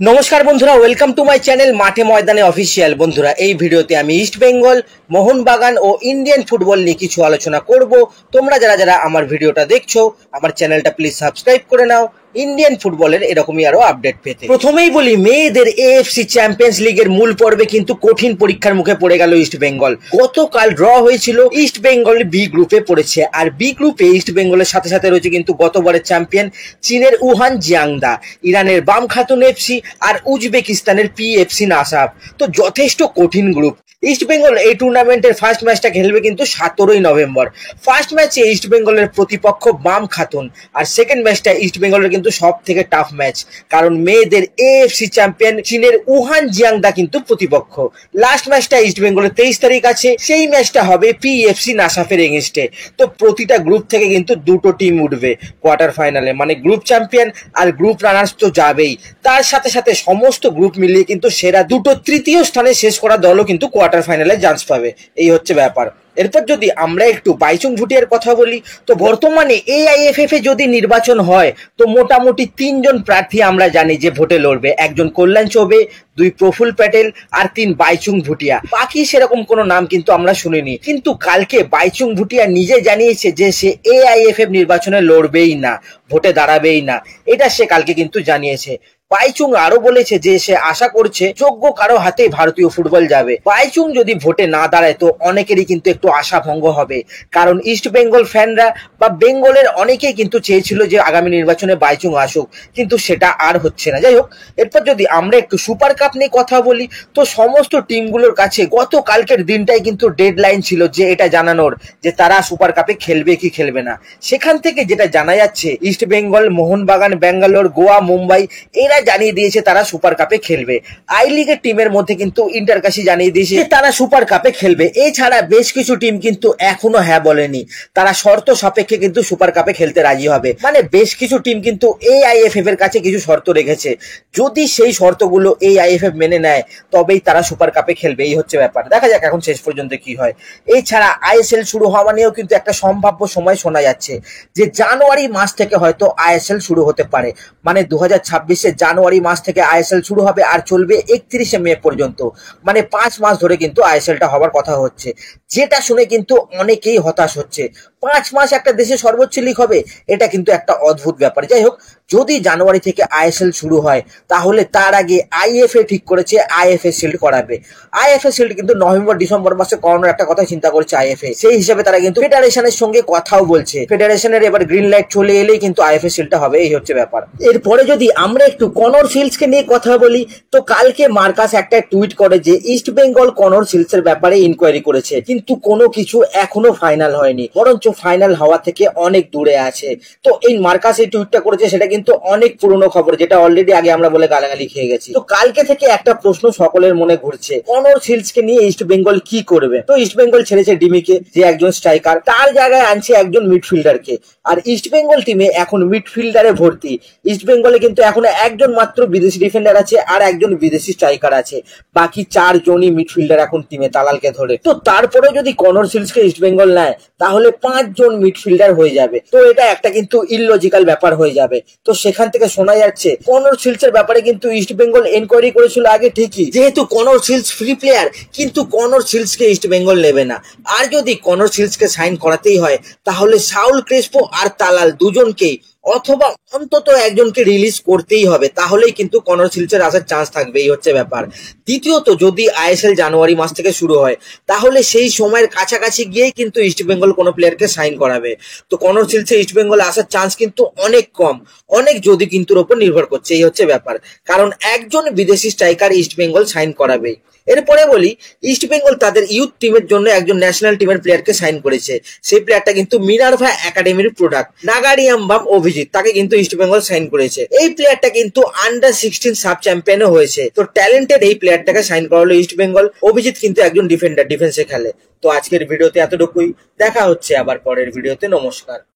নমস্কার বন্ধুরা, welcome to my channel মাঠে ময়দানে অফিসিয়াল। বন্ধুরা, এই ভিডিওতে আমি ইস্ট বেঙ্গল, মোহনবাগান ও ইন্ডিয়ান ফুটবল নিয়ে কিছু আলোচনা করব। তোমরা যারা যারা আমার ভিডিওটা দেখছো, আমার চ্যানেলটা প্লিজ সাবস্ক্রাইব করে নাও ইন্ডিয়ান ফুটবলের এরকমই আরো আপডেট পেতে। প্রথমেই বলি, মেয়েদের এএফসি চ্যাম্পিয়ন্স লিগের মূল পর্বে কিন্তু কঠিন পরীক্ষার মুখে পড়ে গেল ইস্ট বেঙ্গল। গতকাল ড্র হয়েছিল, ইস্ট বেঙ্গল বি গ্রুপে পড়েছে। আর বি গ্রুপে ইস্ট বেঙ্গলের সাথে সাথে রয়েছে কিন্তু গতবারের চ্যাম্পিয়ন চীনের উহান জিয়াংদা, ইরানের বাম খাতুন এফসি আর উজবেকিস্তানের পিএফসি নাসাব। তো যথেষ্ট কঠিন গ্রুপ। ইস্ট বেঙ্গল এই টুর্নামেন্টের ফার্স্ট ম্যাচটা খেলবে কিন্তু 17ই নভেম্বর। ফার্স্ট ম্যাচে ইস্ট বেঙ্গলের প্রতিপক্ষ বাম খাতুন, আর সেকেন্ড ম্যাচটা ইস্ট বেঙ্গলের কিন্তু সব থেকে টাফ ম্যাচ, কারণ মেয়েদের এএফসি চ্যাম্পিয়ন চীনের উহান জিয়াংদা কিন্তু প্রতিপক্ষ। লাস্ট ম্যাচটা ইস্ট বেঙ্গলের 23 তারিখ আছে, সেই ম্যাচটা হবে পিএফসি নাসাফের এগেনস্টে। তো প্রতিটা গ্রুপ থেকে কিন্তু দুটো টিম উঠবে কোয়ার্টার ফাইনালে, মানে গ্রুপ চ্যাম্পিয়ন আর গ্রুপ রানার্স তো যাবেই। তার সাথে সাথে সমস্ত গ্রুপ মিলিয়ে কিন্তু সেরা দুটো তৃতীয় স্থানে শেষ করা দলও কিন্তু কোয়ার্টার ফাইনালে চান্স পাবে। এই হচ্ছে ব্যাপার। এরপর যদি আমরা একটু বাইচুং ভুটিয়ার কথা বলি, তো বর্তমানে এআইএফএফ এ যদি নির্বাচন হয়, তো মোটামুটি 3জন প্রার্থী আমরা জানি যে ভোটে লড়বে। একজন কল্যাণ চৌবে, 2 প্রফুল প্যাটেল আর 3 বাইচুং ভুটিয়া। বাকি সেরকম কোনো নাম কিন্তু আমরা শুনিনি। কিন্তু কালকে বাইচুং ভুটিয়া নিজে জানিয়েছে যে সে এআইএফএফ নির্বাচনে লড়বেই না, ভোটে দাঁড়াবেই না। এটা সে কালকে কিন্তু জানিয়েছে। বাইচুং আরো বলেছে যে সে আশা করছে যোগ্য কারো হাতে ভারতীয় ফুটবল যাবে। বাইচুং যদি ভোটে না দাঁড়ায় তো অনেকেরই কিন্তু একটু আশা ভঙ্গ হবে, কারণ ইস্ট বেঙ্গল ফ্যানরা বা বেঙ্গলের অনেকেই কিন্তু চেয়েছিল যে আগামী নির্বাচনে বাইচুং আসুক, কিন্তু সেটা আর হচ্ছে না। যাই হোক, এরপর যদি আমরা একটু সুপার কাপ নিয়ে কথা বলি, তো সমস্ত টিমগুলোর কাছে গত কালকের দিনটাই কিন্তু ডেডলাইন ছিল যে এটা জানানোর যে তারা সুপার কাপে খেলবে কি খেলবে না। সেখান থেকে যেটা জানা যাচ্ছে, ইস্ট বেঙ্গল, মোহনবাগান, ব্যাঙ্গালোর, গোয়া, মুম্বাই এরা জানিয়ে দিয়েছে তারা সুপার কাপে খেলবে। আই লিগের টিমের মধ্যে কিন্তু ইন্টারকাশি জানিয়ে দিয়েছে তারা সুপার কাপে খেলবে। এছাড়া বেশ কিছু টিম কিন্তু এখনো হ্যাঁ বলেনি, তারা শর্ত সাপেক্ষে কিন্তু সুপার কাপে খেলতে রাজি হবে। মানে বেশ কিছু টিম কিন্তু এআইএফএফ এর কাছে কিছু শর্ত রেখেছে, যদি সেই শর্তগুলো এআইএফএফ মেনে নেয় তবেই তারা সুপার কাপে খেলবে। এই হচ্ছে ব্যাপার, দেখা যাক এখন শেষ পর্যন্ত কি হয়। এছাড়া আইএসএল শুরু হওয়া নিয়েও কিন্তু একটা সম্ভাব্য সময় শোনা যাচ্ছে যে জানুয়ারি মাস থেকে হয়তো আইএসএল শুরু হতে পারে। মানে 2026 জানুয়ারি মাস থেকে আইএসএল শুরু হবে আর চলবে 31শে মে পর্যন্ত। মানে 5 মাস ধরে কিন্তু আইএসএলটা হওয়ার কথা হচ্ছে, যেটা শুনে কিন্তু অনেকেই হতাশ হচ্ছে। 5 মাস একটা দেশে সর্বোচ্চ লিগ হবে, এটা কিন্তু একটা অদ্ভুত ব্যাপার। যাই হোক, যদি জানুয়ারি থেকে আইএসএল শুরু হয় তাহলে তার আগে আইএফএ ঠিক করেছে আইএফএ শিল্ড করাবে। আইএফএ শিল্ড কিন্তু নভেম্বর ডিসেম্বর মাসে করানোর একটা কথা চিন্তা করছে আইএফএ। সেই হিসাবে তারা কিন্তু ফেডারেশনের সঙ্গে কথাও বলছে। ফেডারেশনের এবার গ্রিন লাইট চলে এলেই কিন্তু আইএফএ শিল্ডটা হবে। এই হচ্ছে ব্যাপার। এরপরে যদি আমরা একটু কনর সিলসকে নিয়ে কথা বলি, তো কালকে মার্কাস একটা টুইট করে যে ইস্ট বেঙ্গল কনর সিলসের ব্যাপারে ইনকোয়ারি করেছে, কিন্তু কোনো কিছু এখনো ফাইনাল হয়নি, বরঞ্চ ফাইনাল হওয়া থেকে অনেক দূরে আছে। তো এই মার্কাস এই টুইটটা করেছে, সেটা কিন্তু অনেক পুরনো খবর, যেটা অলরেডি আগে আমরা বলে গালাগালি খেয়ে গেছি। তো কালকে থেকে একটা প্রশ্ন সকলের মনে ঘুরছে, কনর সিলসকে নিয়ে ইস্ট বেঙ্গল কি করবে। তো ইস্ট বেঙ্গল ছেড়েছে ডিমিকে, যে একজন স্ট্রাইকার, তার জায়গায় আনছে একজন মিডফিল্ডারকে। আর ইস্ট বেঙ্গল টিমে এখন মিডফিল্ডারে ভর্তি। ইস্ট বেঙ্গলে কিন্তু এখন একজন মাত্র বিদেশি ডিফেন্ডার আছে আর একজন বিদেশি স্ট্রাইকার আছে, বাকি 4 জনই মিডফিল্ডার এখন টিমে দালালকে ধরে। তো তারপরে যদি কনর সিলসকে ইস্ট বেঙ্গল নেয় তাহলে 5 জন মিডফিল্ডার হয়ে যাবে। তো এটা একটা কিন্তু ইললজিক্যাল ব্যাপার হয়ে যাবে। তো সেখান থেকে শোনা যাচ্ছে কনর সিলসের ব্যাপারে কিন্তু ইস্ট বেঙ্গল এনকোয়ারি করেছিল আগে ঠিকই, যেহেতু কনর সিলস ফ্রি প্লেয়ার, কিন্তু কনর সিলসকে ইস্ট বেঙ্গল নেবে না। আর যদি কনর সিলসকে সাইন করাতেই হয় তাহলে সাউল ক্রেসপো আর তালাল দুজনকেই অথবা অন্তত একজনকে রিলিজ করতেই হবে, তাহলেই কিন্তু কনর সিলসের আসার চান্স থাকবে। এই হচ্ছে ব্যাপার। দ্বিতীয়ত, যদি আইএসএল জানুয়ারি মাস থেকে শুরু হয় তাহলে সেই সময়ের কাছাকাছি গিয়েই কিন্তু ইস্ট বেঙ্গল কোনো প্লেয়ারকে সাইন করাবে। তো কনর সিলসে ইস্ট বেঙ্গল আসার চান্স কিন্তু অনেক কম, অনেক যদি কিন্তুর ওপর নির্ভর করছে। এই হচ্ছে ব্যাপার, কারণ একজন বিদেশি স্ট্রাইকার ইস্ট বেঙ্গল সাইন করাবেই। এরপরে বলি, ইস্ট বেঙ্গল তাদের ইউথ টিমের জন্য একজন ন্যাশনাল টিমের প্লেয়ারকে সাইন করেছে। সেই প্লেয়ারটা কিন্তু মিনার্ভা একাডেমির প্রোডাক্ট নাগারিয়াম্বাম অভিজিৎ, তাকে কিন্তু ইস্ট বেঙ্গল সাইন করেছে। এই প্লেয়ারটা কিন্তু আন্ডার 16 সাব চ্যাম্পিয়নও হয়েছে। তো ট্যালেন্টেড এই প্লেয়ারটাকে সাইন করা হলো ইস্ট বেঙ্গল। অভিজিৎ কিন্তু একজন ডিফেন্ডার, ডিফেন্সে খেলে। তো আজকের ভিডিওতে এতটুকুই, দেখা হচ্ছে আবার পরের ভিডিওতে। নমস্কার।